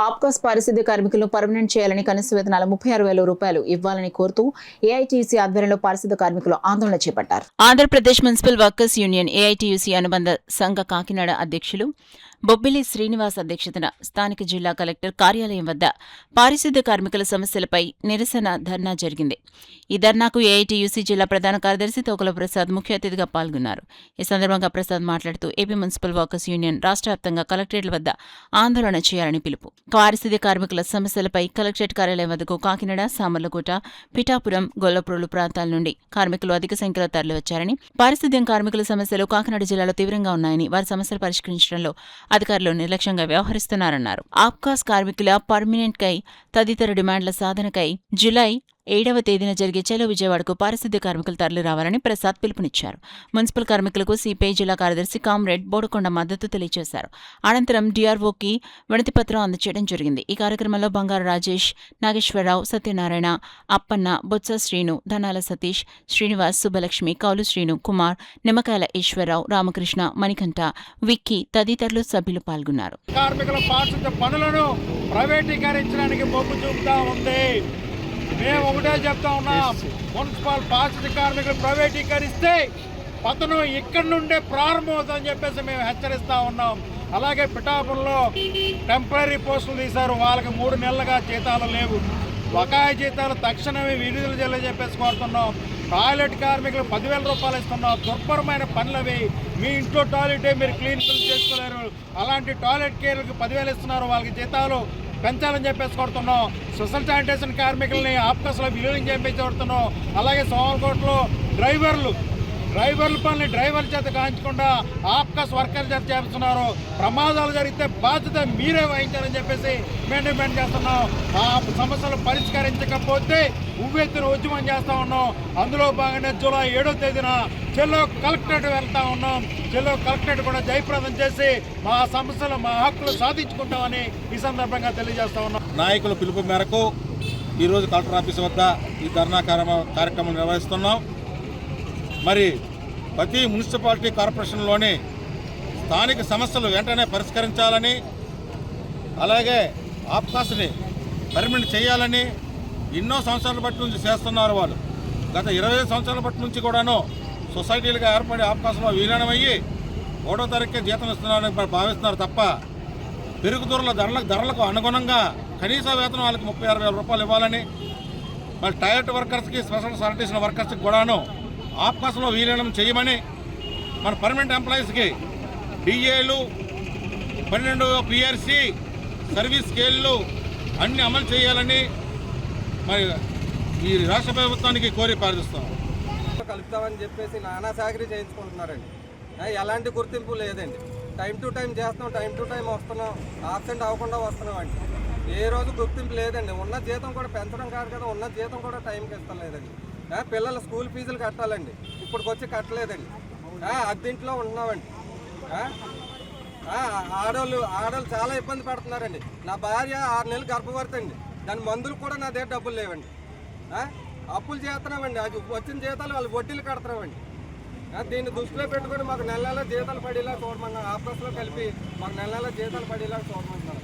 ఆప్కాస్ పారిశుద్ధ్య కార్మికులను పర్మనెంట్ చేయాలని కనీస వేతనాలు 36,000 రూపాయలు ఇవ్వాలని కోరుతూ ఏఐటీయూసీ ఆధ్వర్యంలో పారిశుద్ధ్య కార్మికులు ఆందోళన చేపట్టారు. Andhra Pradesh municipal workers union AITUC అనుబంధ సంఘ కాకినాడ అధ్యక్షులు బొబ్బిలి శ్రీనివాస్ అధ్యక్షతన స్థానిక జిల్లా కలెక్టర్ కార్యాలయం వద్ద పారిశుద్ధ్య కార్మికుల సమస్యలపై నిరసన ధర్నా జరిగింది. ఈ ధర్నాకు ఏఐటీయూసీ జిల్లా ప్రధాన కార్యదర్శి తోకల ప్రసాద్ ముఖ్య అతిథిగా పాల్గొన్నారు. ఈ సందర్భంగా ప్రసాద్ మాట్లాడుతూ ఏపీ మున్సిపల్ వర్కర్స్ యూనియన్ రాష్ట్ర వ్యాప్తంగా కలెక్టరేట్ల వద్ద ఆందోళన చేయాలని పిలుపు. పారిశుద్ధ్య కార్మికుల సమస్యలపై కలెక్టరేట్ కార్యాలయం వద్దకు కాకినాడ, సామర్లకోట, పిఠాపురం, గొల్లప్రోలు ప్రాంతాల నుండి కార్మికులు అధిక సంఖ్యలో తరలివచ్చారని, పారిశుద్ధ్యం కార్మికుల సమస్యలు కాకినాడ జిల్లాలో తీవ్రంగా ఉన్నాయని, వారి సమస్యలు పరిష్కరించడంలో అధికారులు నిర్లక్ష్యంగా వ్యవహరిస్తున్నారన్నారు. ఆప్కాస్ కార్మికుల పర్మినెంట్ కై తదితర డిమాండ్ల సాధనకై జులై 7వ తేదీన జరిగే చలో విజయవాడకు పారిశుద్ధ్య కార్మికులు తరలి రావాలని ప్రసాద్ పిలుపునిచ్చారు. మున్సిపల్ కార్మికులకు సిపిఐ జిల్లా కార్యదర్శి కామ్రేడ్ బోడకొండ మద్దతు తెలియజేశారు. అనంతరం డిఆర్ఓకి వినతిపత్రం అందజేయడం జరిగింది. ఈ కార్యక్రమంలో బంగారు రాజేష్, నాగేశ్వరరావు, సత్యనారాయణ, అప్పన్న, బొత్స శ్రీను, ధనాల సతీష్, శ్రీనివాస్, సుబ్బలక్ష్మి, కౌలు శ్రీను, కుమార్, నిమ్మకాయల ఈశ్వరరావు, రామకృష్ణ, మణికంఠ, విక్కీ తదితరులు సభ్యులు పాల్గొన్నారు. కార్మికుల పారిశుద్ధ్య పనులను ప్రైవేటీకరించడానికి మొగ్గు చూపుతా ఉంది. మేము ఒకటే చెప్తా ఉన్నాం, మున్సిపల్ పారిశుద్ధ్య కార్మికులు ప్రైవేటీకరిస్తే పతనం ఇక్కడి నుండే ప్రారంభమవుతుందని చెప్పేసి మేము హెచ్చరిస్తా ఉన్నాం. అలాగే పిఠాపురంలో టెంపరీ పోస్టులు తీశారు, వాళ్ళకి 3 నెలలుగా జీతాలు లేవు. బకాయి జీతాలు తక్షణమే విడుదల చేయాలని చెప్పేసి కోరుతున్నాం. టాయిలెట్ కార్మికులు 10,000 రూపాయలు ఇస్తున్నాం. దుర్భరమైన పనులవి. మీ ఇంట్లో టాయిలెటే మీరు క్లీన్ చేసుకోలేరు, అలాంటి టాయిలెట్ కేర్లకు 10,000 ఇస్తున్నారు. వాళ్ళకి జీతాలు పెంచాలని చెప్పేసి కొడుతున్నాం. సోషల్ శానిటేషన్ కార్మికుల్ని ఆప్కాస్లో విలీనం చేయించి కొడుతున్నాం. అలాగే సోమలకోటలో డ్రైవర్ల పనులు డ్రైవర్ల చేత కాంచకుండా ఆప్కాస్ వర్కర్ల చేత చేస్తున్నారు. ప్రమాదాలు జరిగితే బాధ్యత మీరే వహించాలని చెప్పేసి మేము డిమాండ్ చేస్తున్నాం. ఆ సమస్యలు పరిష్కరించకపోతే ఉవ్వెత్తున ఉద్యమం చేస్తూ ఉన్నాం. అందులో భాగంగా జూలై 7వ తేదీన చెల్లో కలెక్టరేట్ వెళ్తా ఉన్నాం. చెల్లో కలెక్టరేట్ కూడా జయప్రదం చేసి మా సమస్యలు, మా హక్కులు సాధించుకుంటామని ఈ సందర్భంగా తెలియజేస్తా ఉన్నాం. నాయకుల పిలుపు మేరకు ఈరోజు కలెక్టర్ ఆఫీస్ వద్ద ఈ ధర్నా కార్యక్రమం నిర్వహిస్తున్నాం. మరి ప్రతి మున్సిపాలిటీ కార్పొరేషన్లోని స్థానిక సమస్యలు వెంటనే పరిష్కరించాలని, అలాగే ఆప్కాస్ని పర్మనెంట్ చేయాలని ఎన్నో సంవత్సరాల బట్టి నుంచి చేస్తున్నారు. వాళ్ళు గత 25 సంవత్సరాల బట్టి నుంచి కూడాను సొసైటీలుగా ఏర్పడి ఆప్కాస్లో విలీనమయ్యి 1వ తారీఖుకే జీతం ఇస్తున్నారని భావిస్తున్నారు తప్ప పెరుగుదల ధరలకు అనుగుణంగా కనీస వేతనం వాళ్ళకి 36,000 రూపాయలు ఇవ్వాలని, మరి టాయిలెట్ వర్కర్స్కి, స్పెషల్ శానిటేషన్ వర్కర్స్కి కూడాను ఆప్కాస్లో విలీనం చేయమని, మన పర్మనెంట్ ఎంప్లాయీస్కి డిఏలు, 12 పిఆర్సీ, సర్వీస్ స్కేళ్ళు అన్నీ అమలు చేయాలని మరి ఈ రాష్ట్ర ప్రభుత్వానికి కోరి ప్రార్థిస్తాం. కలుపుతామని చెప్పేసి నానా సాగరీ చేయించుకుంటున్నారండి. ఎలాంటి గుర్తింపు లేదండి. టైం టు టైం చేస్తున్నాం, టైం టు టైం వస్తున్నాం, ఆబ్సెంట్ అవ్వకుండా వస్తున్నాం అండి. ఏ రోజు గుర్తింపు లేదండి. ఉన్న జీతం కూడా పెంచడం కాదు కదా, ఉన్న జీతం కూడా టైంకి ఇస్తలేదండి. పిల్లల స్కూల్ ఫీజులు కట్టాలండి, ఇప్పటికొచ్చి కట్టలేదండి. అద్దెంట్లో ఉన్నామండి. ఆడవాళ్ళు చాలా ఇబ్బంది పడుతున్నారండి. నా భార్య 6 నెలలు గర్భవతి అండి. దాని మందులు కూడా నా దగ్గర డబ్బులు లేవండి. అప్పులు చేస్తున్నామండి. అది వచ్చిన జీతాలు వాళ్ళు వడ్డీలు కడుతున్నామండి. దీన్ని దృష్టిలో పెట్టుకొని మాకు నెల నెల జీతాలు పడేలా చూడమన్నా, ఆఫీస్లో కలిపి మాకు నెల నెల జీతాలు పడేలా చూడమన్నా.